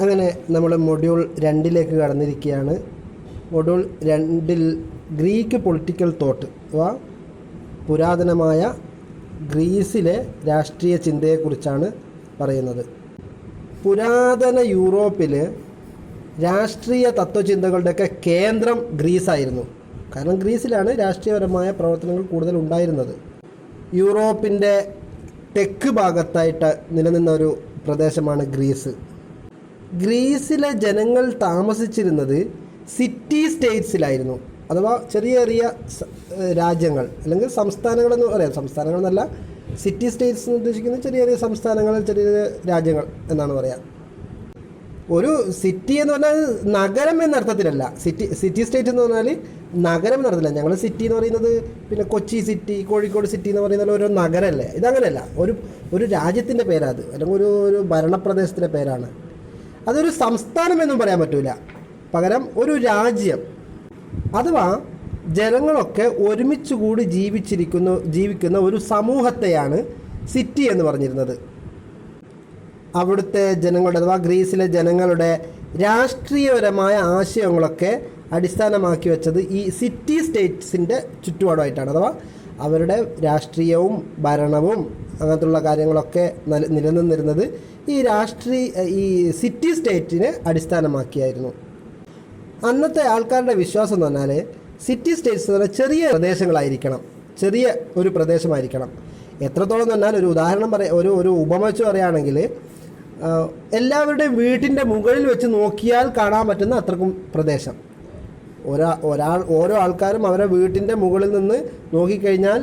അങ്ങനെ നമ്മൾ മൊഡ്യൂൾ 2 കടന്നിരിക്കുകയാണ്. മൊഡ്യൂൾ 2 ഗ്രീക്ക് പൊളിറ്റിക്കൽ തോട്ട് അഥവാ പുരാതനമായ ഗ്രീസിലെ രാഷ്ട്രീയ ചിന്തയെക്കുറിച്ചാണ് പറയുന്നത്. പുരാതന യൂറോപ്പിൽ രാഷ്ട്രീയ തത്വചിന്തകളുടെയൊക്കെ കേന്ദ്രം ഗ്രീസായിരുന്നു. കാരണം ഗ്രീസിലാണ് രാഷ്ട്രീയപരമായ പ്രവർത്തനങ്ങൾ കൂടുതൽ ഉണ്ടായിരുന്നത്. യൂറോപ്പിൻ്റെ തെക്ക് ഭാഗത്തായിട്ട് നിലനിന്ന ഒരു പ്രദേശമാണ് ഗ്രീസ്. ഗ്രീസിലെ ജനങ്ങൾ താമസിച്ചിരുന്നത് സിറ്റി സ്റ്റേറ്റ്സിലായിരുന്നു, അഥവാ ചെറിയ ചെറിയ രാജ്യങ്ങൾ അല്ലെങ്കിൽ സംസ്ഥാനങ്ങളെന്ന് പറയാം. സംസ്ഥാനങ്ങൾ എന്നല്ല, സിറ്റി സ്റ്റേറ്റ്സ് എന്ന് ഉദ്ദേശിക്കുന്നത് ചെറിയ ചെറിയ സംസ്ഥാനങ്ങൾ, ചെറിയ ചെറിയ രാജ്യങ്ങൾ എന്നാണ് പറയാം. ഒരു സിറ്റി എന്ന് പറഞ്ഞാൽ നഗരം എന്നർത്ഥത്തിലല്ല. സിറ്റി സ്റ്റേറ്റ് എന്ന് പറഞ്ഞാൽ നഗരം എന്നർത്ഥത്തില്ല. ഞങ്ങൾ സിറ്റി എന്ന് പറയുന്നത് പിന്നെ കൊച്ചി സിറ്റി, കോഴിക്കോട് സിറ്റി എന്ന് പറയുന്നത് ഓരോ നഗരമല്ലേ. ഇതങ്ങനെയല്ല, ഒരു രാജ്യത്തിൻ്റെ പേരാത്, അല്ലെങ്കിൽ ഒരു ഭരണപ്രദേശത്തിൻ്റെ പേരാണ്. അതൊരു സംസ്ഥാനം എന്നും പറയാൻ പറ്റില്ല. പകരം ഒരു രാജ്യം, അഥവാ ജനങ്ങളൊക്കെ ഒരുമിച്ച് കൂടി ജീവിക്കുന്ന ഒരു സമൂഹത്തെയാണ് സിറ്റി എന്ന് പറഞ്ഞിരുന്നത്. അവിടുത്തെ ജനങ്ങളുടെ അഥവാ ഗ്രീസിലെ ജനങ്ങളുടെ രാഷ്ട്രീയപരമായ ആശയങ്ങളൊക്കെ അടിസ്ഥാനമാക്കി വെച്ചത് ഈ സിറ്റി സ്റ്റേറ്റ്സിൻ്റെ ചുറ്റുപാടുമായിട്ടാണ്. അഥവാ അവരുടെ രാഷ്ട്രീയവും ഭരണവും അങ്ങനത്തുള്ള കാര്യങ്ങളൊക്കെ നിലനിന്നിരുന്നത് ഈ സിറ്റി സ്റ്റേറ്റിനെ അടിസ്ഥാനമാക്കിയായിരുന്നു. അന്നത്തെ ആൾക്കാരുടെ വിശ്വാസം എന്ന് പറഞ്ഞാൽ സിറ്റി സ്റ്റേറ്റ്സ് എന്ന് പറഞ്ഞാൽ ചെറിയ പ്രദേശങ്ങളായിരിക്കണം, ചെറിയ ഒരു പ്രദേശമായിരിക്കണം. എത്രത്തോളം എന്ന് പറഞ്ഞാൽ ഒരു ഉദാഹരണം ഒരു ഉപമ വെച്ച് പറയുകയാണെങ്കിൽ, എല്ലാവരുടെയും വീട്ടിൻ്റെ മുകളിൽ വെച്ച് നോക്കിയാൽ കാണാൻ പറ്റുന്ന അത്രക്കും പ്രദേശം. ഓരോ ആൾക്കാരും അവരുടെ വീട്ടിൻ്റെ മുകളിൽ നിന്ന് നോക്കിക്കഴിഞ്ഞാൽ,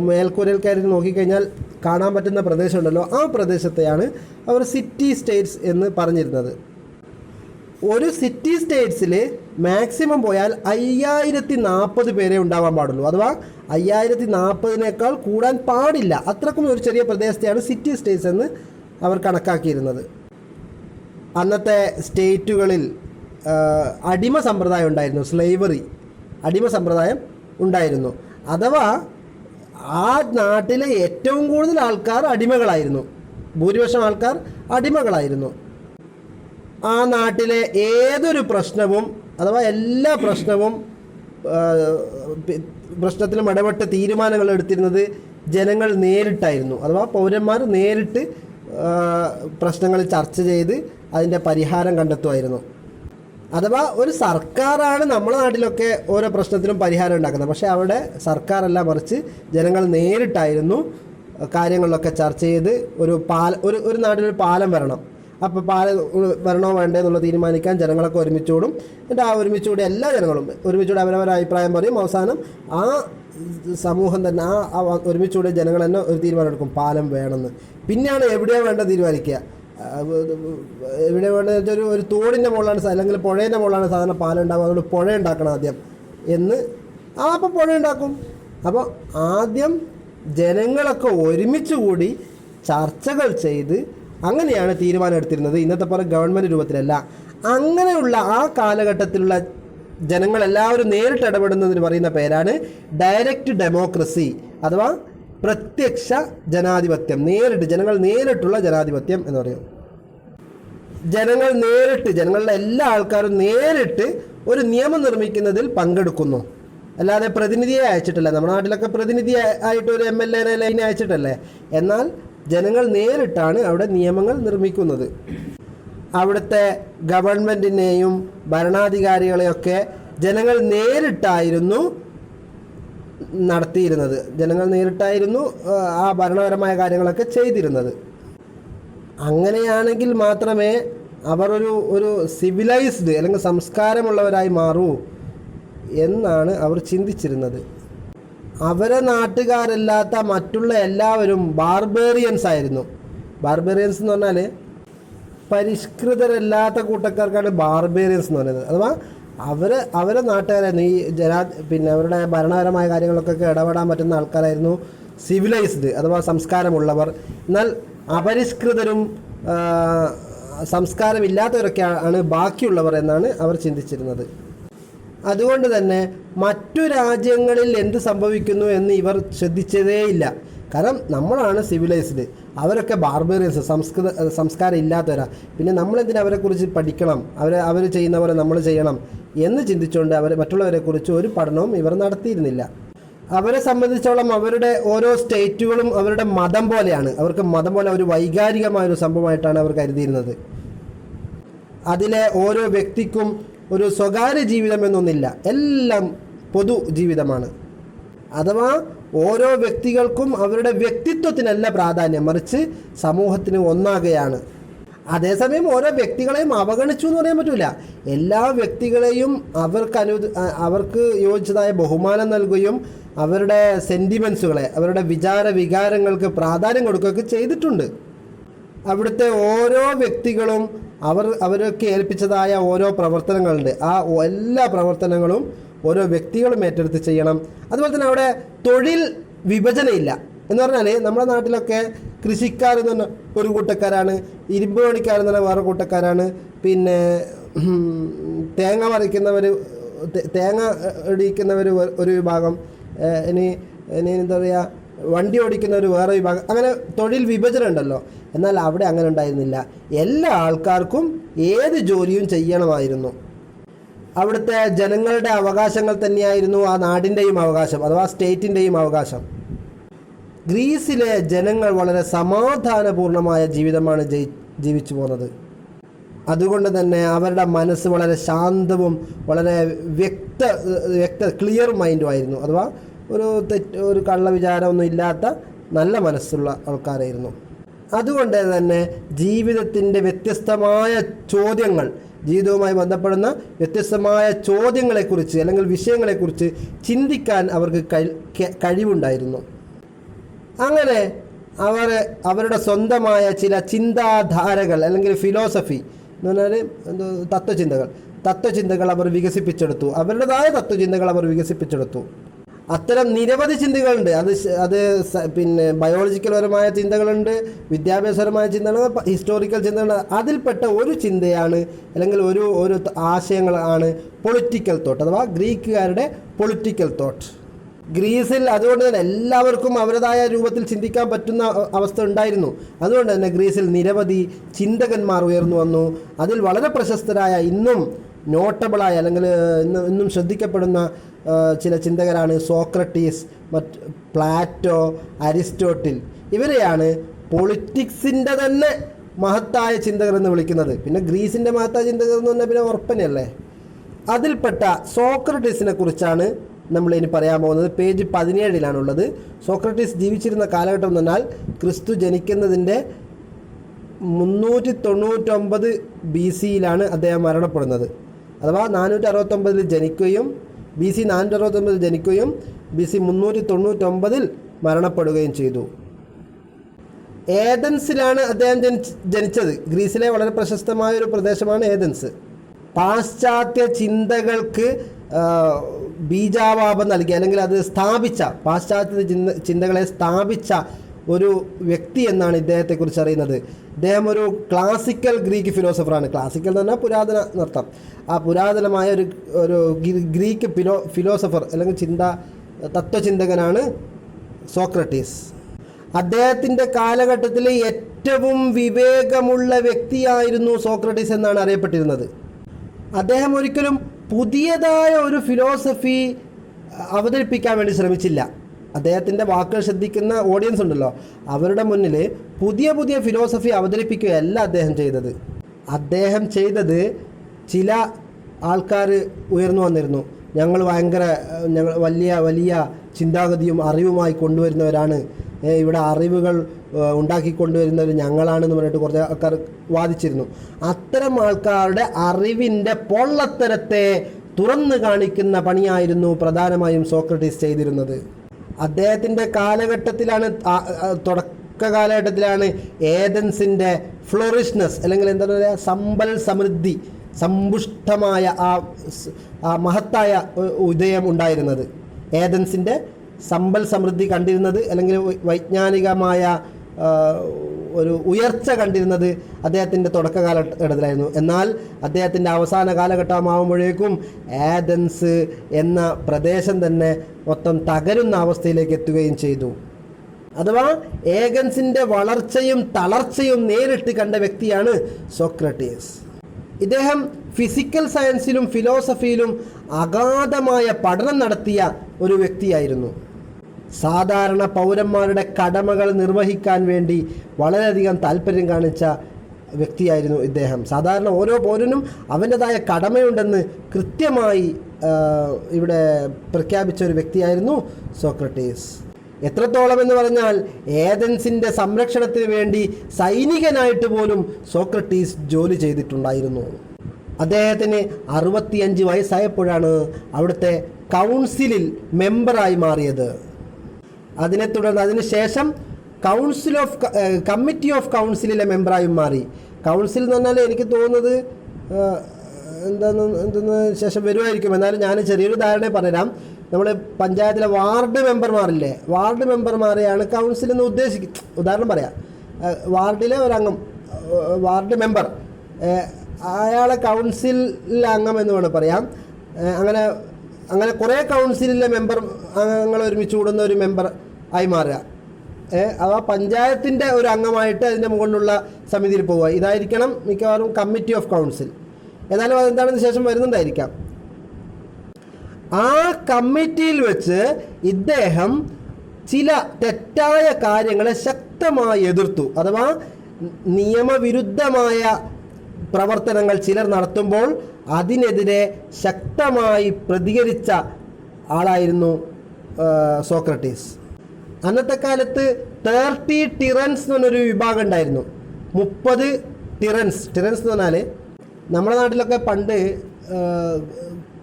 മേൽക്കൂരയിൽ കയറി നോക്കിക്കഴിഞ്ഞാൽ കാണാൻ പറ്റുന്ന പ്രദേശമുണ്ടല്ലോ, ആ പ്രദേശത്തെയാണ് അവർ സിറ്റി സ്റ്റേറ്റ്സ് എന്ന് പറഞ്ഞിരുന്നത്. ഒരു സിറ്റി സ്റ്റേറ്റ്സിൽ മാക്സിമം പോയാൽ 5040 പേരെ ഉണ്ടാവാൻ പാടുള്ളൂ. അഥവാ 5040 കൂടാൻ പാടില്ല. അത്രക്കും ഒരു ചെറിയ പ്രദേശത്തെയാണ് സിറ്റി സ്റ്റേറ്റ്സ് എന്ന് അവർ കണക്കാക്കിയിരുന്നത്. അന്നത്തെ സ്റ്റേറ്റുകളിൽ അടിമ സമ്പ്രദായം ഉണ്ടായിരുന്നു, സ്ലേവറി, അടിമ സമ്പ്രദായം ഉണ്ടായിരുന്നു. അഥവാ ആ നാട്ടിലെ ഏറ്റവും കൂടുതൽ ആൾക്കാർ അടിമകളായിരുന്നു, ഭൂരിപക്ഷം ആൾക്കാർ അടിമകളായിരുന്നു. ആ നാട്ടിലെ ഏതൊരു പ്രശ്നവും, അഥവാ എല്ലാ പ്രശ്നത്തിലും ഇടപെട്ട് തീരുമാനങ്ങൾ എടുത്തിരുന്നത് ജനങ്ങൾ നേരിട്ടായിരുന്നു. അഥവാ പൗരന്മാർ നേരിട്ട് പ്രശ്നങ്ങൾ ചർച്ച ചെയ്ത് അതിൻ്റെ പരിഹാരം കണ്ടെത്തുമായിരുന്നു. അഥവാ ഒരു സർക്കാരാണ് നമ്മുടെ നാട്ടിലൊക്കെ ഓരോ പ്രശ്നത്തിനും പരിഹാരം ഉണ്ടാക്കുന്നത്. പക്ഷേ അവിടെ സർക്കാരല്ല, മറിച്ച് ജനങ്ങൾ നേരിട്ടായിരുന്നു കാര്യങ്ങളിലൊക്കെ ചർച്ച ചെയ്ത് ഒരു നാട്ടിലൊരു പാലം വരണം. അപ്പോൾ പാലം വരണോ വേണ്ടേ എന്നുള്ളത് തീരുമാനിക്കാൻ ജനങ്ങളൊക്കെ ഒരുമിച്ചുകൂടും. എന്നിട്ട് ആ ഒരുമിച്ചുകൂടി എല്ലാ ജനങ്ങളും ഒരുമിച്ചുകൂടി അവരവരുടെ അഭിപ്രായം പറയും. അവസാനം ആ സമൂഹം തന്നെ, ആ ഒരുമിച്ചുകൂടി ജനങ്ങൾ തന്നെ ഒരു തീരുമാനം എടുക്കും, പാലം വേണമെന്ന്. പിന്നെയാണ് എവിടെയാണ് വേണ്ടത് തീരുമാനിക്കുക. എവിടെ വേണ്ടത് ഒരു തോടിൻ്റെ മുകളിലാണ്, അല്ലെങ്കിൽ പുഴേൻ്റെ മുകളിലാണ് സാധാരണ പാലം ഉണ്ടാകും. അതുകൊണ്ട് പുഴ ഉണ്ടാക്കണം ആദ്യം എന്ന്. അപ്പോൾ പുഴ ഉണ്ടാക്കും. അപ്പോൾ ആദ്യം ജനങ്ങളൊക്കെ ഒരുമിച്ച് കൂടി ചർച്ചകൾ ചെയ്ത് അങ്ങനെയാണ് തീരുമാനം എടുത്തിരുന്നത്. ഇന്നത്തെ പോലെ ഗവൺമെൻറ് രൂപത്തിലല്ല. അങ്ങനെയുള്ള ആ കാലഘട്ടത്തിലുള്ള ജനങ്ങളെല്ലാവരും നേരിട്ട് ഇടപെടുന്നതിന് പറയുന്ന പേരാണ് ഡയറക്റ്റ് ഡെമോക്രസി, അഥവാ പ്രത്യക്ഷ ജനാധിപത്യം. ജനങ്ങൾ നേരിട്ടുള്ള ജനാധിപത്യം എന്ന് പറയും. ജനങ്ങളുടെ എല്ലാ ആൾക്കാരും നേരിട്ട് ഒരു നിയമം നിർമ്മിക്കുന്നതിൽ പങ്കെടുക്കുന്നു, അല്ലാതെ പ്രതിനിധിയെ അയച്ചിട്ടല്ല. നമ്മുടെ നാട്ടിലൊക്കെ പ്രതിനിധി ആയിട്ട് ഒരു MLA ലൈനെ അയച്ചിട്ടല്ലേ. എന്നാൽ ജനങ്ങൾ നേരിട്ടാണ് അവിടെ നിയമങ്ങൾ നിർമ്മിക്കുന്നത്. അവിടുത്തെ ഗവൺമെൻറ്റിനെയും ഭരണാധികാരികളെയൊക്കെ ജനങ്ങൾ നേരിട്ടായിരുന്നു നടത്തിയിരുന്നത്. ജനങ്ങൾ നേരിട്ടായിരുന്നു ആ ഭരണപരമായ കാര്യങ്ങളൊക്കെ ചെയ്തിരുന്നത്. അങ്ങനെയാണെങ്കിൽ മാത്രമേ അവർ ഒരു സിവിലൈസ്ഡ് അല്ലെങ്കിൽ സംസ്കാരമുള്ളവരായി മാറൂ എന്നാണ് അവർ ചിന്തിച്ചിരുന്നത്. അവരെ നാട്ടുകാരല്ലാത്ത മറ്റുള്ള എല്ലാവരും ബാർബേറിയൻസ് ആയിരുന്നു. ബാർബേറിയൻസ് എന്ന് പറഞ്ഞാൽ പരിഷ്കൃതരല്ലാത്ത കൂട്ടക്കാർക്കാണ് ബാർബേറിയൻസ് എന്ന് പറയുന്നത്. അഥവാ അവരെ നാട്ടുകാരായിരുന്നു. പിന്നെ അവരുടെ ഭരണപരമായ കാര്യങ്ങളൊക്കെ ഇടപെടാൻ പറ്റുന്ന ആൾക്കാരായിരുന്നു സിവിലൈസ്ഡ് അഥവാ സംസ്കാരമുള്ളവർ. എന്നാൽ അപരിഷ്കൃതരും സംസ്കാരമില്ലാത്തവരൊക്കെയാണ് ബാക്കിയുള്ളവർ എന്നാണ് അവർ ചിന്തിച്ചിരുന്നത്. അതുകൊണ്ട് തന്നെ മറ്റു രാജ്യങ്ങളിൽ എന്ത് സംഭവിക്കുന്നു എന്ന് ഇവർ ശ്രദ്ധിച്ചതേയില്ല. കാരണം നമ്മളാണ് സിവിലൈസ്ഡ്, അവരൊക്കെ ബാർബേറിയൻസ്, സംസ്കാരം ഇല്ലാത്തവരാ. പിന്നെ നമ്മളെന്തിനാ അവരെക്കുറിച്ച് പഠിക്കണം, അവർ ചെയ്യുന്ന പോലെ നമ്മൾ ചെയ്യണം എന്ന് ചിന്തിച്ചുകൊണ്ട് മറ്റുള്ളവരെക്കുറിച്ച് ഒരു പഠനവും ഇവർ നടത്തിയിരുന്നില്ല. അവരെ സംബന്ധിച്ചോളം അവരുടെ ഓരോ സ്റ്റേറ്റുകളും അവരുടെ മതം പോലെയാണ്. അവർക്ക് മതം പോലെ ഒരു വൈകാരികമായൊരു സംഭവമായിട്ടാണ് അവർ കരുതിയിരുന്നത്. അതിലെ ഓരോ വ്യക്തിക്കും ഒരു സ്വകാര്യ ജീവിതം എന്നൊന്നില്ല, എല്ലാം പൊതു ജീവിതമാണ്. അഥവാ ഓരോ വ്യക്തികൾക്കും അവരുടെ വ്യക്തിത്വത്തിനല്ല പ്രാധാന്യം, മറിച്ച് സമൂഹത്തിന് ഒന്നാകെയാണ്. അതേസമയം ഓരോ വ്യക്തികളെയും അവഗണിച്ചു എന്ന് പറയാൻ പറ്റില്ല. എല്ലാ വ്യക്തികളെയും അവർക്ക് യോജിച്ചതായ ബഹുമാനം നൽകുകയും അവരുടെ സെൻറ്റിമെൻസുകളെ, അവരുടെ വികാരങ്ങൾക്ക് പ്രാധാന്യം കൊടുക്കുകയൊക്കെ ചെയ്തിട്ടുണ്ട്. അവിടുത്തെ ഓരോ വ്യക്തികളും അവരൊക്കെ ഏൽപ്പിച്ചതായ ഓരോ പ്രവർത്തനങ്ങളുണ്ട്. ആ എല്ലാ പ്രവർത്തനങ്ങളും ഓരോ വ്യക്തികളും ഏറ്റെടുത്ത് ചെയ്യണം. അതുപോലെ തന്നെ അവിടെ തൊഴിൽ വിഭജനമില്ല. എന്ന് പറഞ്ഞാൽ നമ്മുടെ നാട്ടിലൊക്കെ കൃഷിക്കാരെന്ന് പറഞ്ഞാൽ ഒരു കൂട്ടക്കാരാണ്, ഇരുമ്പ് പണിക്കാരെന്ന് പറഞ്ഞാൽ വേറെ കൂട്ടക്കാരാണ്, പിന്നെ തേങ്ങ ഇടിക്കുന്നവർ ഒരു വിഭാഗം, ഇനി എന്താ പറയുക, വണ്ടി ഓടിക്കുന്നവർ വേറെ വിഭാഗം, അങ്ങനെ തൊഴിൽ വിഭജനം ഉണ്ടല്ലോ. എന്നാൽ അവിടെ അങ്ങനെ ഉണ്ടായിരുന്നില്ല. എല്ലാ ആൾക്കാർക്കും ഏത് ജോലിയും ചെയ്യണമായിരുന്നു. അവിടുത്തെ ജനങ്ങളുടെ അവകാശങ്ങൾ തന്നെയായിരുന്നു ആ നാടിൻ്റെയും അവകാശം, അഥവാ സ്റ്റേറ്റിൻ്റെയും അവകാശം. ഗ്രീസിലെ ജനങ്ങൾ വളരെ സമാധാനപൂർണമായ ജീവിതമാണ് ജീവിച്ചു പോകുന്നത്. അതുകൊണ്ട് തന്നെ അവരുടെ മനസ്സ് വളരെ ശാന്തവും വളരെ ക്ലിയർ മൈൻഡുമായിരുന്നു. അഥവാ ഒരു കള്ള വിചാരമൊന്നും ഇല്ലാത്ത നല്ല മനസ്സുള്ള ആൾക്കാരായിരുന്നു. അതുകൊണ്ട് തന്നെ ജീവിതത്തിൻ്റെ വ്യത്യസ്തമായ ചോദ്യങ്ങൾ, ജീവിതവുമായി ബന്ധപ്പെടുന്ന വ്യത്യസ്തമായ ചോദ്യങ്ങളെക്കുറിച്ച് അല്ലെങ്കിൽ വിഷയങ്ങളെക്കുറിച്ച് ചിന്തിക്കാൻ അവർക്ക് കഴിവുണ്ടായിരുന്നു. അങ്ങനെ അവരുടെ സ്വന്തമായ ചില ചിന്താധാരകൾ അല്ലെങ്കിൽ ഫിലോസഫി എന്ന് പറഞ്ഞാൽ തത്വചിന്തകൾ അവർ വികസിപ്പിച്ചെടുത്തു. അവരുടേതായ തത്വചിന്തകൾ അവർ വികസിപ്പിച്ചെടുത്തു. അത്തരം നിരവധി ചിന്തകളുണ്ട്. അത് പിന്നെ ബയോളജിക്കൽ പരമായ ചിന്തകളുണ്ട്, വിദ്യാഭ്യാസപരമായ ചിന്തകളുണ്ട്, ഹിസ്റ്റോറിക്കൽ ചിന്തകളുണ്ട്. അതിൽപ്പെട്ട ഒരു ചിന്തയാണ് അല്ലെങ്കിൽ ഒരു ആശയങ്ങളാണ് പൊളിറ്റിക്കൽ തോട്ട്, അഥവാ ഗ്രീക്കുകാരുടെ പൊളിറ്റിക്കൽ തോട്ട്. ഗ്രീസിൽ അതുകൊണ്ട് തന്നെ എല്ലാവർക്കും അവരുടേതായ രൂപത്തിൽ ചിന്തിക്കാൻ പറ്റുന്ന അവസ്ഥ ഉണ്ടായിരുന്നു. അതുകൊണ്ട് തന്നെ ഗ്രീസിൽ നിരവധി ചിന്തകന്മാർ ഉയർന്നു വന്നു. അതിൽ വളരെ പ്രശസ്തരായ, ഇന്നും നോട്ടബിളായ അല്ലെങ്കിൽ ഇന്നും ശ്രദ്ധിക്കപ്പെടുന്ന ചില ചിന്തകരാണ് സോക്രട്ടീസ്, പ്ലാറ്റോ, അരിസ്റ്റോട്ടിൽ. ഇവരെയാണ് പൊളിറ്റിക്സിൻ്റെ തന്നെ മഹത്തായ ചിന്തകർ എന്ന് വിളിക്കുന്നത്. പിന്നെ ഗ്രീസിൻ്റെ മഹത്തായ ചിന്തകർ എന്ന് പറഞ്ഞാൽ പിന്നെ ഉറപ്പനെയല്ലേ. അതിൽപ്പെട്ട സോക്രട്ടീസിനെ കുറിച്ചാണ് നമ്മൾ ഇനി പറയാൻ പോകുന്നത്. പേജ് 17 സോക്രട്ടീസ് ജീവിച്ചിരുന്ന കാലഘട്ടം എന്ന് പറഞ്ഞാൽ ക്രിസ്തു ജനിക്കുന്നതിൻ്റെ 399 BC അദ്ദേഹം മരണപ്പെടുന്നത്. അഥവാ 469 ജനിക്കുകയും BC 469 ജനിക്കുകയും BC 399 മരണപ്പെടുകയും ചെയ്തു. ഏതൻസിലാണ് അദ്ദേഹം ജനിച്ചത്. ഗ്രീസിലെ വളരെ പ്രശസ്തമായ ഒരു പ്രദേശമാണ് ഏതൻസ്. പാശ്ചാത്യ ചിന്തകൾക്ക് ബീജാവാപം നൽകി അല്ലെങ്കിൽ അത് സ്ഥാപിച്ച, പാശ്ചാത്യ ചിന്തകളെ സ്ഥാപിച്ച ഒരു വ്യക്തി എന്നാണ് ഇദ്ദേഹത്തെക്കുറിച്ച് അറിയുന്നത്. ഇദ്ദേഹം ഒരു ക്ലാസിക്കൽ ഗ്രീക്ക് ഫിലോസഫറാണ്. ക്ലാസിക്കൽ എന്ന് പറഞ്ഞാൽ പുരാതന നൃത്തം. ആ പുരാതനമായ ഒരു ഗ്രീക്ക് ഫിലോസഫർ അല്ലെങ്കിൽ തത്വചിന്തകനാണ് സോക്രട്ടീസ്. അദ്ദേഹത്തിൻ്റെ കാലഘട്ടത്തിൽ ഏറ്റവും വിവേകമുള്ള വ്യക്തിയായിരുന്നു സോക്രട്ടീസ് എന്നാണ് അറിയപ്പെട്ടിരുന്നത്. അദ്ദേഹം ഒരിക്കലും പുതിയതായ ഒരു ഫിലോസഫി അവതരിപ്പിക്കാൻ വേണ്ടി ശ്രമിച്ചില്ല. അദ്ദേഹത്തിൻ്റെ വാക്കുകൾ ശ്രദ്ധിക്കുന്ന ഓഡിയൻസ് ഉണ്ടല്ലോ, അവരുടെ മുന്നിൽ പുതിയ ഫിലോസഫി അവതരിപ്പിക്കുകയല്ല അദ്ദേഹം ചെയ്തത്. അദ്ദേഹം ചെയ്തത്, ചില ആൾക്കാർ ഉയർന്നു വന്നിരുന്നു, ഞങ്ങൾ വലിയ ചിന്താഗതിയും അറിവുമായി കൊണ്ടുവരുന്നവരാണ്, ഇവിടെ അറിവുകൾ ഉണ്ടാക്കിക്കൊണ്ടുവരുന്നവർ ഞങ്ങളാണെന്ന് പറഞ്ഞിട്ട് കുറച്ച് ആൾക്കാർ വാദിച്ചിരുന്നു. അത്തരം ആൾക്കാരുടെ അറിവിൻ്റെ പൊള്ളത്തരത്തെ തുറന്നു കാണിക്കുന്ന പണിയായിരുന്നു പ്രധാനമായും സോക്രട്ടീസ് ചെയ്തിരുന്നത്. അദ്ദേഹത്തിൻ്റെ തുടക്ക കാലഘട്ടത്തിലാണ് ഏതൻസിൻ്റെ ഫ്ലോറിഷ്നെസ് അല്ലെങ്കിൽ എന്താ പറയുക, സമ്പൽ സമൃദ്ധി, സമ്പുഷ്ടമായ ആ മഹത്തായ ഉദയം ഉണ്ടായിരുന്നത്. ഏതൻസിൻ്റെ സമ്പൽ സമൃദ്ധി കണ്ടിരുന്നത് അല്ലെങ്കിൽ വൈജ്ഞാനികമായ ഒരു ഉയർച്ച കണ്ടിരുന്നത് അദ്ദേഹത്തിൻ്റെ തുടക്ക കാലഘട്ടത്തിലായിരുന്നു. എന്നാൽ അദ്ദേഹത്തിൻ്റെ അവസാന കാലഘട്ടമാകുമ്പോഴേക്കും ഏതൻസ് എന്ന പ്രദേശം തന്നെ മൊത്തം തകരുന്ന അവസ്ഥയിലേക്ക് എത്തുകയും ചെയ്തു. അഥവാ ഏഗൻസിൻ്റെ വളർച്ചയും തളർച്ചയും നേരിട്ട് കണ്ട വ്യക്തിയാണ് സോക്രട്ടീസ്. ഇദ്ദേഹം ഫിസിക്കൽ സയൻസിലും ഫിലോസഫിയിലും അഗാധമായ പഠനം നടത്തിയ ഒരു വ്യക്തിയായിരുന്നു. സാധാരണ പൗരന്മാരുടെ കടമകൾ നിർവഹിക്കാൻ വേണ്ടി വളരെയധികം താല്പര്യം കാണിച്ച വ്യക്തിയായിരുന്നു ഇദ്ദേഹം. സാധാരണ ഓരോ പൗരനും അവൻ്റെതായ കടമയുണ്ടെന്ന് കൃത്യമായി ഇവിടെ പ്രഖ്യാപിച്ച ഒരു വ്യക്തിയായിരുന്നു സോക്രട്ടീസ്. എത്രത്തോളം എന്ന് പറഞ്ഞാൽ ഏഥൻസിൻ്റെ സംരക്ഷണത്തിന് വേണ്ടി സൈനികനായിട്ട് പോലും സോക്രട്ടീസ് ജോലി ചെയ്തിട്ടുണ്ടായിരുന്നു. അദ്ദേഹത്തിന് 65 വയസ്സായപ്പോഴാണ് അവിടുത്തെ കൗൺസിലിൽ മെമ്പറായി മാറിയത്. അതിനെ തുടർന്ന് അതിനുശേഷം കമ്മിറ്റി ഓഫ് കൗൺസിലിലെ മെമ്പറായും മാറി. കൗൺസിൽ എന്ന് പറഞ്ഞാൽ എനിക്ക് തോന്നുന്നത് എന്തെന്ന് ശേഷം വരുമായിരിക്കും. എന്നാലും ഞാൻ ചെറിയൊരു ധാരണ പറയാം. നമ്മൾ പഞ്ചായത്തിലെ വാർഡ് മെമ്പർമാരില്ലേ, വാർഡ് മെമ്പർമാരെയാണ് കൗൺസിൽ എന്ന് ഉദാഹരണം പറയാം. വാർഡിലെ ഒരംഗം, വാർഡ് മെമ്പർ, അയാളെ കൗൺസിലിലെ അംഗം എന്ന് വേണം പറയാം. അങ്ങനെ കുറേ കൗൺസിലിലെ അംഗങ്ങൾ ഒരുമിച്ച് കൂടുന്ന ഒരു മെമ്പർ ആയി മാറുക. അഥവാ പഞ്ചായത്തിൻ്റെ ഒരു അംഗമായിട്ട് അതിൻ്റെ മുകളിലുള്ള സമിതിയിൽ പോവുക. ഇതായിരിക്കണം മിക്കവാറും കമ്മിറ്റി ഓഫ് കൗൺസിൽ. എന്നാലും അതെന്താണെന്ന് ശേഷം വരുന്നുണ്ടായിരിക്കാം. ആ കമ്മിറ്റിയിൽ വെച്ച് ഇദ്ദേഹം ചില തെറ്റായ കാര്യങ്ങളെ ശക്തമായി എതിർത്തു. അഥവാ നിയമവിരുദ്ധമായ പ്രവർത്തനങ്ങൾ ചിലർ നടത്തുമ്പോൾ അതിനെതിരെ ശക്തമായി പ്രതികരിച്ച ആളായിരുന്നു സോക്രട്ടീസ്. അന്നത്തെ കാലത്ത് 30 ടിറൻസ് എന്ന് പറഞ്ഞൊരു വിഭാഗം ഉണ്ടായിരുന്നു. 30 ടിറൻസ് എന്ന് പറഞ്ഞാൽ നമ്മുടെ നാട്ടിലൊക്കെ പണ്ട്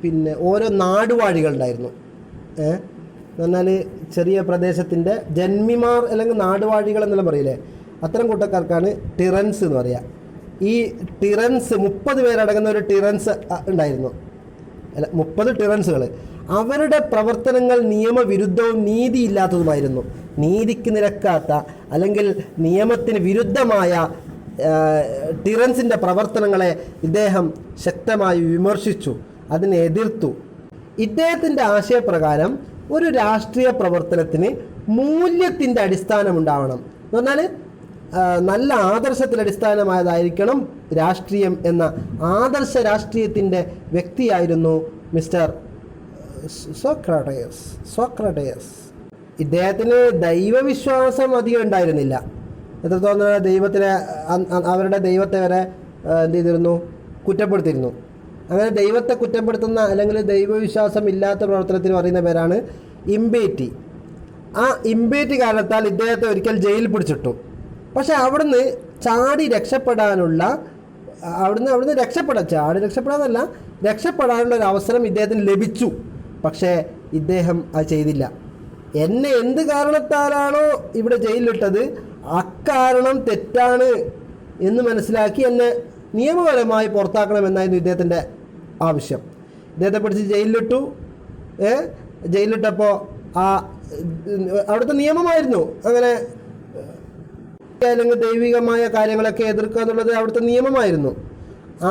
പിന്നെ ഓരോ നാടുവാഴികളുണ്ടായിരുന്നു. എന്ന് പറഞ്ഞാൽ ചെറിയ പ്രദേശത്തിൻ്റെ ജന്മിമാർ അല്ലെങ്കിൽ നാടുവാഴികൾ എന്നെല്ലാം പറയില്ലേ, അത്തരം കൂട്ടക്കാർക്കാണ് ടിറൻസ് എന്ന് പറയുക. ഈ ടിറൻസ് 30 പേരടങ്ങുന്ന ഒരു ടിറൻസ് ഉണ്ടായിരുന്നു. 30 ടിറൻസുകൾ. അവരുടെ പ്രവർത്തനങ്ങൾ നിയമവിരുദ്ധവും നീതിയില്ലാത്തതുമായിരുന്നു. നീതിക്ക് നിരക്കാത്ത അല്ലെങ്കിൽ നിയമത്തിന് വിരുദ്ധമായ ടിറൻസിൻ്റെ പ്രവർത്തനങ്ങളെ ഇദ്ദേഹം ശക്തമായി വിമർശിച്ചു, അതിനെ എതിർത്തു. ഇദ്ദേഹത്തിൻ്റെ ആശയപ്രകാരം ഒരു രാഷ്ട്രീയ പ്രവർത്തനത്തിന് മൂല്യത്തിൻ്റെ അടിസ്ഥാനമുണ്ടാവണം. എന്ന് പറഞ്ഞാൽ നല്ല ആദർശത്തിൽ അടിസ്ഥാനമായതായിരിക്കണം രാഷ്ട്രീയം എന്ന ആദർശ രാഷ്ട്രീയത്തിൻ്റെ വ്യക്തിയായിരുന്നു മിസ്റ്റർ സോക്രട്ടീസ്. ഇദ്ദേഹത്തിന് ദൈവവിശ്വാസം അധികം ഉണ്ടായിരുന്നില്ല. എത്രത്തോളം ദൈവത്തിനെ, അവരുടെ ദൈവത്തെ വരെ എന്ത് ചെയ്തിരുന്നു, കുറ്റപ്പെടുത്തിയിരുന്നു. അങ്ങനെ ദൈവത്തെ കുറ്റപ്പെടുത്തുന്ന അല്ലെങ്കിൽ ദൈവവിശ്വാസം ഇല്ലാത്ത പ്രവർത്തനത്തിന് പറയുന്ന പേരാണ് ഇമ്പേറ്റി. ആ ഇമ്പേറ്റി കാരണത്താൽ ഇദ്ദേഹത്തെ ഒരിക്കൽ ജയിലിൽ പിടിച്ചിട്ടു. പക്ഷെ അവിടുന്ന് ചാടി രക്ഷപ്പെടാനുള്ള രക്ഷപ്പെടാനുള്ള ഒരു അവസരം ഇദ്ദേഹത്തിന് ലഭിച്ചു. പക്ഷേ ഇദ്ദേഹം അത് ചെയ്തില്ല. എന്നെ എന്ത് കാരണത്താലാണോ ഇവിടെ ജയിലിലിട്ടത് അക്കാരണം തെറ്റാണ് എന്ന് മനസ്സിലാക്കി എന്നെ നിയമപരമായി പുറത്താക്കണമെന്നായിരുന്നു ഇദ്ദേഹത്തിൻ്റെ ആവശ്യം. ഇദ്ദേഹത്തെ പിടിച്ച് ജയിലിലിട്ടു. ജയിലിലിട്ടപ്പോൾ അവിടുത്തെ നിയമമായിരുന്നു അങ്ങനെ, അല്ലെങ്കിൽ ദൈവികമായ കാര്യങ്ങളൊക്കെ എതിർക്കുക എന്നുള്ളത് അവിടുത്തെ നിയമമായിരുന്നു.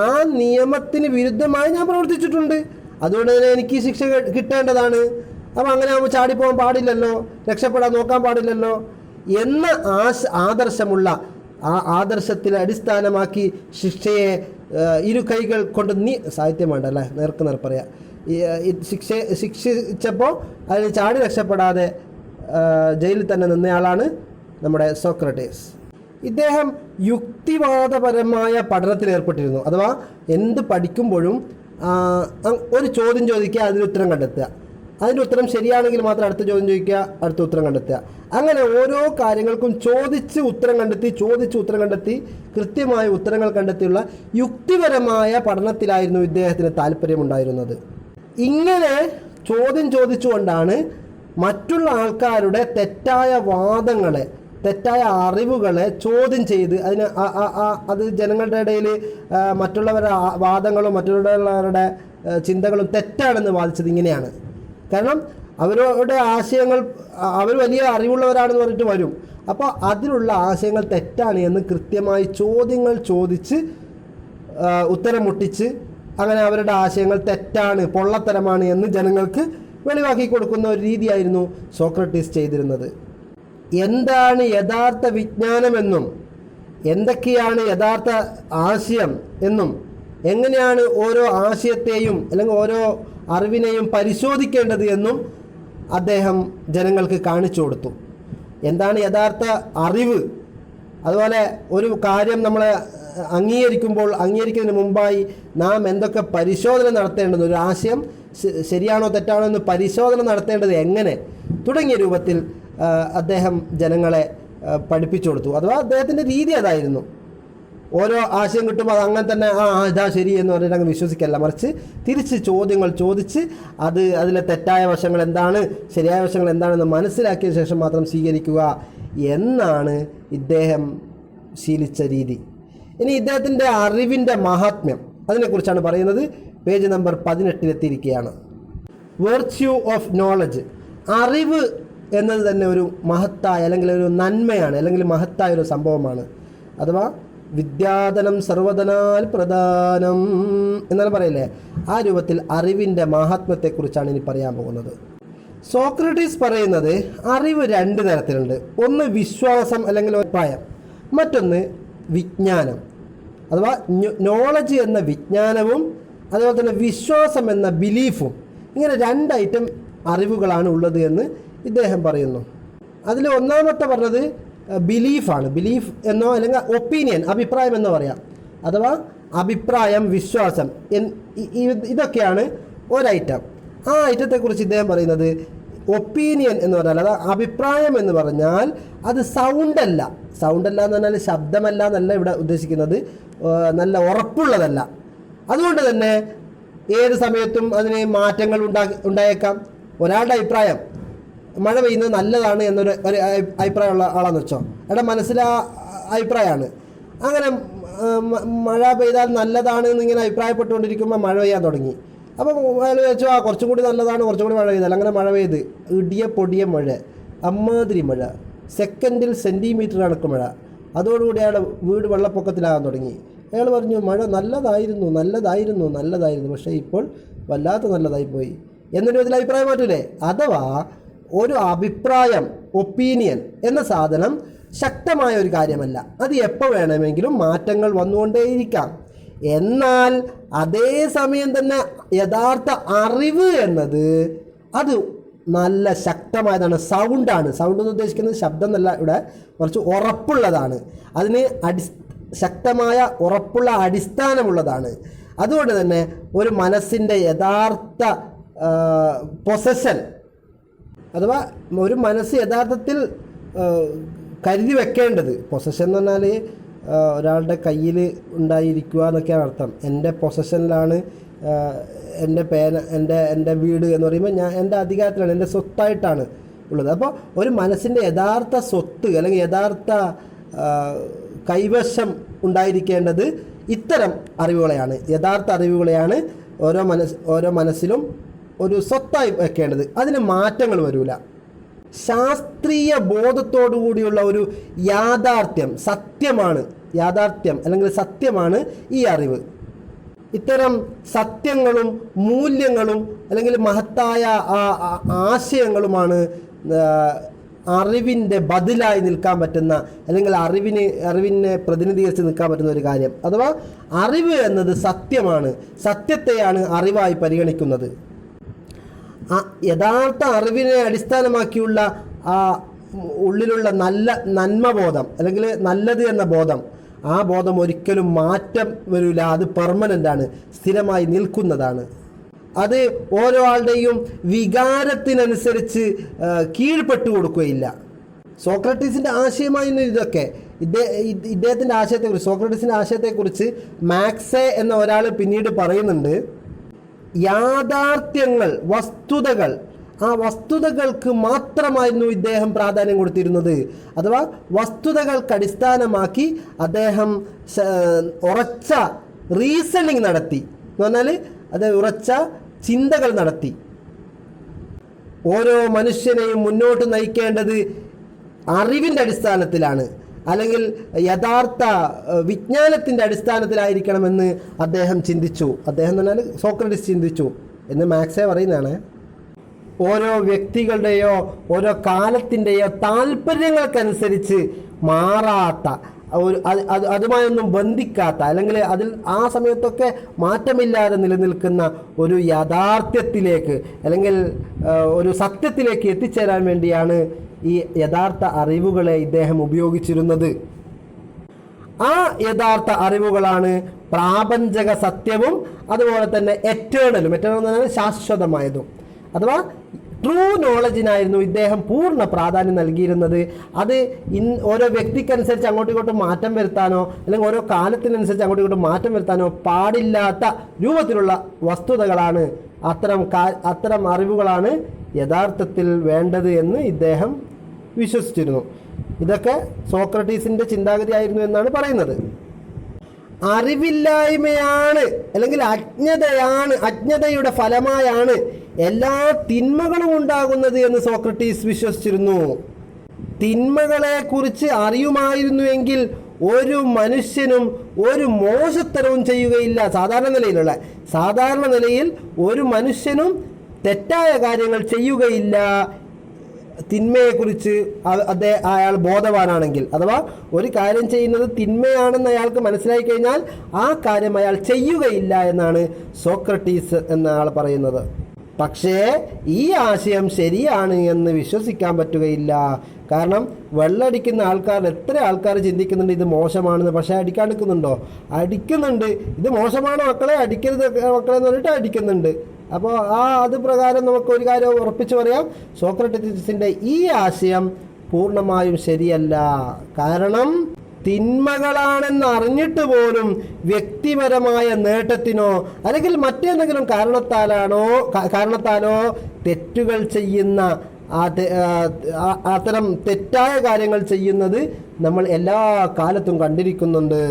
ആ നിയമത്തിന് വിരുദ്ധമായി ഞാൻ പ്രവർത്തിച്ചിട്ടുണ്ട്, അതുകൊണ്ട് തന്നെ എനിക്ക് ശിക്ഷ കിട്ടേണ്ടതാണ്. അപ്പം അങ്ങനെ ആകുമ്പോൾ ചാടിപ്പോകാൻ പാടില്ലല്ലോ, രക്ഷപ്പെടാൻ നോക്കാൻ പാടില്ലല്ലോ എന്ന ആദർശമുള്ള ആ ആദർശത്തിൽ അടിസ്ഥാനമാക്കി ശിക്ഷയെ ഇരു കൈകൾ കൊണ്ട് സാഹിത്യം വേണ്ടല്ലേ, നേർക്ക് പറയാം. ശിക്ഷിച്ചപ്പോൾ അതിന് ചാടി രക്ഷപ്പെടാതെ ജയിലിൽ തന്നെ നിന്നയാളാണ് നമ്മുടെ സോക്രട്ടീസ്. ഇദ്ദേഹം യുക്തിവാദപരമായ പഠനത്തിൽ ഏർപ്പെട്ടിരുന്നു. അഥവാ എന്ത് പഠിക്കുമ്പോഴും ഒരു ചോദ്യം ചോദിക്കുക, അതിന് ഉത്തരം കണ്ടെത്തുക, അതിൻ്റെ ഉത്തരം ശരിയാണെങ്കിൽ മാത്രം അടുത്ത ചോദ്യം ചോദിക്കുക, അടുത്ത ഉത്തരം കണ്ടെത്തുക. അങ്ങനെ ഓരോ കാര്യങ്ങൾക്കും ചോദിച്ച് ഉത്തരം കണ്ടെത്തി കൃത്യമായ ഉത്തരങ്ങൾ കണ്ടെത്തിയുള്ള യുക്തിപരമായ പഠനത്തിലായിരുന്നു ഇദ്ദേഹത്തിന് താല്പര്യമുണ്ടായിരുന്നത്. ഇങ്ങനെ ചോദ്യം ചോദിച്ചുകൊണ്ടാണ് മറ്റുള്ള ആൾക്കാരുടെ തെറ്റായ വാദങ്ങളെ, തെറ്റായ അറിവുകളെ ചോദ്യം ചെയ്ത് അത് ജനങ്ങളുടെ ഇടയിൽ മറ്റുള്ളവരുടെ വാദങ്ങളും മറ്റുള്ളവരുടെ ചിന്തകളും തെറ്റാണെന്ന് വാദിച്ചത് ഇങ്ങനെയാണ്. കാരണം അവരുടെ ആശയങ്ങൾ, അവർ വലിയ അറിവുള്ളവരാണെന്ന് പറഞ്ഞിട്ട് വരും. അപ്പോൾ അതിലുള്ള ആശയങ്ങൾ തെറ്റാണ് എന്ന് കൃത്യമായി ചോദ്യങ്ങൾ ചോദിച്ച് ഉത്തരം മുട്ടിച്ച് അങ്ങനെ അവരുടെ ആശയങ്ങൾ തെറ്റാണ്, പൊള്ളത്തരമാണ് എന്ന് ജനങ്ങൾക്ക് വെളിവാക്കി കൊടുക്കുന്ന ഒരു രീതിയായിരുന്നു സോക്രട്ടീസ് ചെയ്തിരുന്നത്. എന്താണ് യഥാർത്ഥ വിജ്ഞാനമെന്നും എന്തൊക്കെയാണ് യഥാർത്ഥ ആശയം എന്നും എങ്ങനെയാണ് ഓരോ ആശയത്തെയും അല്ലെങ്കിൽ ഓരോ അറിവിനെയും പരിശോധിക്കേണ്ടത് എന്നും അദ്ദേഹം ജനങ്ങൾക്ക് കാണിച്ചു കൊടുത്തു. എന്താണ് യഥാർത്ഥ അറിവ്, അതുപോലെ ഒരു കാര്യം നമ്മൾ അംഗീകരിക്കുന്നതിന് മുമ്പായി നാം എന്തൊക്കെ പരിശോധന നടത്തേണ്ടത്, ഒരു ആശയം ശരിയാണോ തെറ്റാണോ എന്ന് പരിശോധന നടത്തേണ്ടത് എങ്ങനെ തുടങ്ങിയ രൂപത്തിൽ അദ്ദേഹം ജനങ്ങളെ പഠിപ്പിച്ചു കൊടുത്തു. അഥവാ അദ്ദേഹത്തിൻ്റെ രീതി അതായിരുന്നു. ഓരോ ആശയം കിട്ടുമ്പോൾ അത് അങ്ങനെ തന്നെ ഇതാ ശരി എന്ന് പറഞ്ഞിട്ട് അങ്ങ് വിശ്വസിക്കല്ല, മറിച്ച് തിരിച്ച് ചോദ്യങ്ങൾ ചോദിച്ച് അതിലെ തെറ്റായ വശങ്ങൾ എന്താണ്, ശരിയായ വശങ്ങൾ എന്താണെന്ന് മനസ്സിലാക്കിയ ശേഷം മാത്രം സ്വീകരിക്കുക എന്നാണ് ഇദ്ദേഹം ശീലിച്ച രീതി. ഇനി ഇദ്ദേഹത്തിൻ്റെ അറിവിൻ്റെ മഹാത്മ്യം, അതിനെക്കുറിച്ചാണ് പറയുന്നത്. Page number 18 virtue of knowledge. അറിവ് എന്നത് തന്നെ ഒരു മഹത്തായ അല്ലെങ്കിൽ ഒരു നന്മയാണ്, അല്ലെങ്കിൽ മഹത്തായ ഒരു സംഭവമാണ്. അഥവാ വിദ്യാധനം സർവധനാൽ പ്രധാനം എന്നാണ് പറയില്ലേ, ആ രൂപത്തിൽ അറിവിൻ്റെ മഹാത്മ്യത്തെക്കുറിച്ചാണ് ഇനി പറയാൻ പോകുന്നത്. സോക്രട്ടീസ് പറയുന്നത് അറിവ് 2 തരത്തിലുണ്ട്. ഒന്ന് വിശ്വാസം അല്ലെങ്കിൽ അഭിപ്രായം, മറ്റൊന്ന് വിജ്ഞാനം. അഥവാ നോളജ് എന്ന വിജ്ഞാനവും അതുപോലെ തന്നെ വിശ്വാസം എന്ന ബിലീഫും, ഇങ്ങനെ 2 ഐറ്റം അറിവുകളാണ് ഉള്ളത് എന്ന് ഇദ്ദേഹം പറയുന്നു. അതിൽ ഒന്നാമത്തെ പറഞ്ഞത് ബിലീഫാണ്. ബിലീഫ് എന്നോ അല്ലെങ്കിൽ ഒപ്പീനിയൻ, അഭിപ്രായം എന്നോ പറയാം. അഥവാ അഭിപ്രായം, വിശ്വാസം, ഇതൊക്കെയാണ് ഒരൈറ്റം. ആ ഐറ്റത്തെക്കുറിച്ച് ഇദ്ദേഹം പറയുന്നത് ഒപ്പീനിയൻ എന്ന് പറഞ്ഞാൽ, അത് അഭിപ്രായം എന്ന് പറഞ്ഞാൽ അത് സൗണ്ടല്ല എന്ന് പറഞ്ഞാൽ ശബ്ദമല്ല എന്നല്ല ഇവിടെ ഉദ്ദേശിക്കുന്നത്, നല്ല ഉറപ്പുള്ളതല്ല. അതുകൊണ്ട് തന്നെ ഏത് സമയത്തും അതിന് മാറ്റങ്ങൾ ഉണ്ടായേക്കാം. ഒരാളുടെ അഭിപ്രായം മഴ പെയ്യുന്നത് നല്ലതാണ് എന്നൊരു അഭിപ്രായമുള്ള ആളാന്ന് വെച്ചോ, അവിടെ മനസ്സിലാ അഭിപ്രായമാണ്. അങ്ങനെ മഴ പെയ്താൽ നല്ലതാണ് എന്നിങ്ങനെ അഭിപ്രായപ്പെട്ടുകൊണ്ടിരിക്കുമ്പോൾ മഴ പെയ്യാൻ തുടങ്ങി. അപ്പോൾ അയാൾ വെച്ചോ കുറച്ചും കൂടി നല്ലതാണ്, കുറച്ചും കൂടി മഴ പെയ്താൽ. അങ്ങനെ മഴ പെയ്ത് പൊടിയ മഴ, അമ്മാതിരി മഴ, സെക്കൻഡിൽ സെൻറ്റിമീറ്റർ കണക്ക് മഴ. അതോടുകൂടി അയാളുടെ വീട് വെള്ളപ്പൊക്കത്തിലാകാൻ തുടങ്ങി. അയാൾ പറഞ്ഞു മഴ നല്ലതായിരുന്നു, പക്ഷേ ഇപ്പോൾ വല്ലാത്ത നല്ലതായിപ്പോയി എന്നൊരു ഇതിൽ അഭിപ്രായം മാറ്റൂലേ. അഥവാ ഒരു അഭിപ്രായം, ഒപ്പീനിയൻ എന്ന സാധനം ശക്തമായ ഒരു കാര്യമല്ല. അത് എപ്പോൾ വേണമെങ്കിലും മാറ്റങ്ങൾ വന്നുകൊണ്ടേയിരിക്കാം. എന്നാൽ അതേ സമയം തന്നെ യഥാർത്ഥ അറിവ് എന്നത് അത് നല്ല ശക്തമായതാണ്, സൗണ്ടാണ്. സൗണ്ട് എന്ന് ഉദ്ദേശിക്കുന്നത് ശബ്ദം എന്നല്ല ഇവിടെ, കുറച്ച് ഉറപ്പുള്ളതാണ്. അതിന് ശക്തമായ ഉറപ്പുള്ള അടിസ്ഥാനമുള്ളതാണ്. അതുകൊണ്ട് തന്നെ ഒരു മനസ്സിൻ്റെ യഥാർത്ഥ പൊസഷൻ, അഥവാ ഒരു മനസ്സ് യഥാർത്ഥത്തിൽ കരുതി വെക്കേണ്ടത്, പൊസഷൻ എന്ന് പറഞ്ഞാൽ ഒരാളുടെ കയ്യിൽ ഉണ്ടായിരിക്കുക എന്നൊക്കെയാണ് അർത്ഥം. എൻ്റെ പൊസഷനിലാണ് എൻ്റെ എൻ്റെ വീട് എന്ന് പറയുമ്പോൾ എൻ്റെ അധികാരത്തിലാണ്, എൻ്റെ സ്വത്തായിട്ടാണ് ഉള്ളത്. അപ്പോൾ ഒരു മനസ്സിൻ്റെ യഥാർത്ഥ സ്വത്ത് അല്ലെങ്കിൽ യഥാർത്ഥ കൈവശം ഉണ്ടായിരിക്കേണ്ടത് ഇത്തരം അറിവുകളെയാണ്, യഥാർത്ഥ അറിവുകളെയാണ് ഓരോ മനസ്സിലും ഒരു സ്വത്തായി വെക്കേണ്ടത്. അതിന് മാറ്റങ്ങൾ വരില്ല. ശാസ്ത്രീയ ബോധത്തോടു കൂടിയുള്ള ഒരു യാഥാർത്ഥ്യം അല്ലെങ്കിൽ സത്യമാണ് ഈ അറിവ്. ഇത്തരം സത്യങ്ങളും മൂല്യങ്ങളും അല്ലെങ്കിൽ മഹത്തായ ആശയങ്ങളുമാണ് അറിവിൻ്റെ ബദലായി നിൽക്കാൻ പറ്റുന്ന, അല്ലെങ്കിൽ അറിവിനെ പ്രതിനിധീകരിച്ച് നിൽക്കാൻ പറ്റുന്ന ഒരു കാര്യം. അഥവാ അറിവ് എന്നത് സത്യമാണ്, സത്യത്തെയാണ് അറിവായി പരിഗണിക്കുന്നത്. യഥാർത്ഥ അറിവിനെ അടിസ്ഥാനമാക്കിയുള്ള ആ ഉള്ളിലുള്ള നന്മബോധം അല്ലെങ്കിൽ നല്ലത് എന്ന ബോധം, ആ ബോധം ഒരിക്കലും മാറ്റം വരില്ല. അത് പെർമനൻ്റാണ്, സ്ഥിരമായി നിൽക്കുന്നതാണ്. അത് ഓരോ ആളുടെയും വികാരത്തിനനുസരിച്ച് കീഴ്പ്പെട്ടു കൊടുക്കുകയില്ല. സോക്രട്ടീസിൻ്റെ ആശയമായിരുന്നു ഇതൊക്കെ. ഇദ്ദേഹത്തിൻ്റെ ആശയത്തെക്കുറിച്ച്, സോക്രട്ടീസിൻ്റെ ആശയത്തെക്കുറിച്ച് മാക്സെ എന്ന ഒരാൾ പിന്നീട് പറയുന്നുണ്ട്, യാഥാർത്ഥ്യങ്ങൾ, വസ്തുതകൾ, ആ വസ്തുതകൾക്ക് മാത്രമായിരുന്നു ഇദ്ദേഹം പ്രാധാന്യം കൊടുത്തിരുന്നത്. അഥവാ വസ്തുതകൾക്ക് അടിസ്ഥാനമാക്കി അദ്ദേഹം ഉറച്ച റീസണിങ് നടത്തി എന്ന് പറഞ്ഞാൽ അത് ഉറച്ച ചിന്തകൾ നടത്തി. ഓരോ മനുഷ്യനെയും മുന്നോട്ട് നയിക്കേണ്ടത് അറിവിൻ്റെ അടിസ്ഥാനത്തിലാണ്, അല്ലെങ്കിൽ യഥാർത്ഥ വിജ്ഞാനത്തിൻ്റെ അടിസ്ഥാനത്തിലായിരിക്കണമെന്ന് അദ്ദേഹം ചിന്തിച്ചു. അദ്ദേഹം എന്ന് പറഞ്ഞാൽ സോക്രട്ടീസ് ചിന്തിച്ചു എന്ന് മാക്സെ പറയുന്നതാണ്. ഓരോ വ്യക്തികളുടെയോ ഓരോ കാലത്തിൻ്റെയോ താല്പര്യങ്ങൾക്കനുസരിച്ച് മാറാത്ത അതുമായൊന്നും ബന്ധിക്കാത്ത, അല്ലെങ്കിൽ അതിൽ ആ സമയത്തൊക്കെ മാറ്റമില്ലാതെ നിലനിൽക്കുന്ന ഒരു യാഥാർത്ഥ്യത്തിലേക്ക് അല്ലെങ്കിൽ ഒരു സത്യത്തിലേക്ക് എത്തിച്ചേരാൻ വേണ്ടിയാണ് ഈ യഥാർത്ഥ അറിവുകളെ ഇദ്ദേഹം ഉപയോഗിച്ചിരുന്നത്. ആ യഥാർത്ഥ അറിവുകളാണ് പ്രാപഞ്ചക സത്യവും അതുപോലെ തന്നെ എറ്റേണലും എന്ന് പറഞ്ഞാൽ ശാശ്വതമായതും. അഥവാ ട്രൂ നോളജിനായിരുന്നു ഇദ്ദേഹം പൂർണ്ണ പ്രാധാന്യം നൽകിയിരുന്നത്. അത് ഓരോ വ്യക്തിക്കനുസരിച്ച് അങ്ങോട്ടും ഇങ്ങോട്ടും മാറ്റം വരുത്താനോ അല്ലെങ്കിൽ ഓരോ കാലത്തിനനുസരിച്ച് അങ്ങോട്ടും ഇങ്ങോട്ടും മാറ്റം വരുത്താനോ പാടില്ലാത്ത രൂപത്തിലുള്ള വസ്തുതകളാണ്, അത്തരം അറിവുകളാണ് യഥാർത്ഥത്തിൽ വേണ്ടത് എന്ന് ഇദ്ദേഹം വിശ്വസിച്ചിരുന്നു. ഇതൊക്കെ സോക്രട്ടീസിൻ്റെ ചിന്താഗതിയായിരുന്നു എന്നാണ് പറയുന്നത്. അറിവില്ലായ്മയാണ് അല്ലെങ്കിൽ അജ്ഞതയുടെ ഫലമായാണ് എല്ലാ തിന്മകളും ഉണ്ടാകുന്നത് എന്ന് സോക്രട്ടീസ് വിശ്വസിച്ചിരുന്നു. തിന്മകളെ കുറിച്ച് അറിയുമായിരുന്നുവെങ്കിൽ ഒരു മനുഷ്യനും ഒരു മോശത്തരവും ചെയ്യുകയില്ല. സാധാരണ നിലയിൽ ഒരു മനുഷ്യനും തെറ്റായ കാര്യങ്ങൾ ചെയ്യുകയില്ല. തിന്മയെക്കുറിച്ച് അയാൾ ബോധവാനാണെങ്കിൽ, അഥവാ ഒരു കാര്യം ചെയ്യുന്നത് തിന്മയാണെന്ന് അയാൾക്ക് മനസ്സിലായി കഴിഞ്ഞാൽ ആ കാര്യം അയാൾ ചെയ്യുകയില്ല എന്നാണ് സോക്രട്ടീസ് എന്ന ആൾ പറയുന്നത്. പക്ഷേ ഈ ആശയം ശരിയാണ് എന്ന് വിശ്വസിക്കാൻ പറ്റുകയില്ല. കാരണം വെള്ളമടിക്കുന്ന എത്ര ആൾക്കാർ ചിന്തിക്കുന്നുണ്ട് ഇത് മോശമാണെന്ന്, പക്ഷേ അടിക്കാണ്ടിരിക്കുന്നുണ്ടോ? അടിക്കുന്നുണ്ട്. ഇത് മോശമാണ് മക്കളെ, അടിക്കരുത് മക്കളെ എന്ന് പറഞ്ഞിട്ട് അടിക്കുന്നുണ്ട്. അപ്പോൾ അത് പ്രകാരം നമുക്കൊരു കാര്യം ഉറപ്പിച്ചു പറയാം, സോക്രട്ടീസിൻ്റെ ഈ ആശയം പൂർണ്ണമായും ശരിയല്ല. കാരണം തിന്മകളാണെന്ന് അറിഞ്ഞിട്ട് പോലും വ്യക്തിപരമായ നേട്ടത്തിനോ അല്ലെങ്കിൽ മറ്റേതെങ്കിലും കാരണത്താലോ തെറ്റുകൾ ചെയ്യുന്ന അത്തരം തെറ്റായ കാര്യങ്ങൾ ചെയ്യുന്നത് നമ്മൾ എല്ലാ കാലത്തും കണ്ടിരിക്കുന്നുണ്ട്.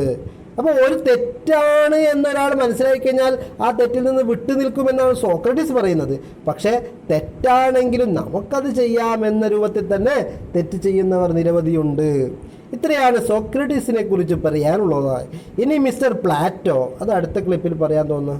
അപ്പോൾ ഒരു തെറ്റാണ് എന്നൊരാൾ മനസ്സിലാക്കി കഴിഞ്ഞാൽ ആ തെറ്റിൽ നിന്ന് വിട്ടു നിൽക്കുമെന്നാണ് സോക്രട്ടീസ് പറയുന്നത്. പക്ഷേ തെറ്റാണെങ്കിലും നമുക്കത് ചെയ്യാമെന്ന രൂപത്തിൽ തന്നെ തെറ്റ് ചെയ്യുന്നവർ നിരവധിയുണ്ട്. ഇത്രയാണ് സോക്രട്ടീസിനെ കുറിച്ച് പറയാനുള്ളത്. ഇനി മിസ്റ്റർ പ്ലാറ്റോ, അത് അടുത്ത ക്ലിപ്പിൽ പറയാൻ തോന്നുന്നു.